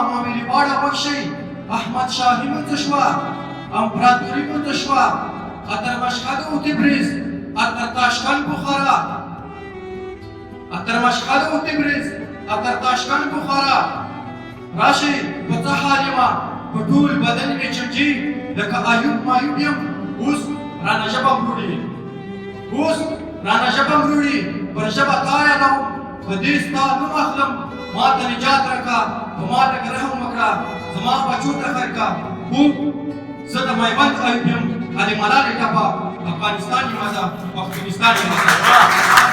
مامویلی باړه بخشي احمد شاهي مونځ شوه امپراتوري مونځ شوه اتر مشهد و تبریز اتر تاشکند بخارا اتر مشهد و تبریز اتر تاشکند بخارا راشي په څه حال یمه په ټول بدن مې چمچي لکه ایوب مایوب یم اوس رانه ژبه مروړي اوس رانه ژبه مروړي پر ژبه تا یادوم په دې ستا نوم اخلم ما ته نجات راکړه په ما ته رحم وکړه زما بچو ته خیر کړه خو زه د میوند ایوب یم د ملالۍ ټپه افغانستان یم زه پښتونستان یم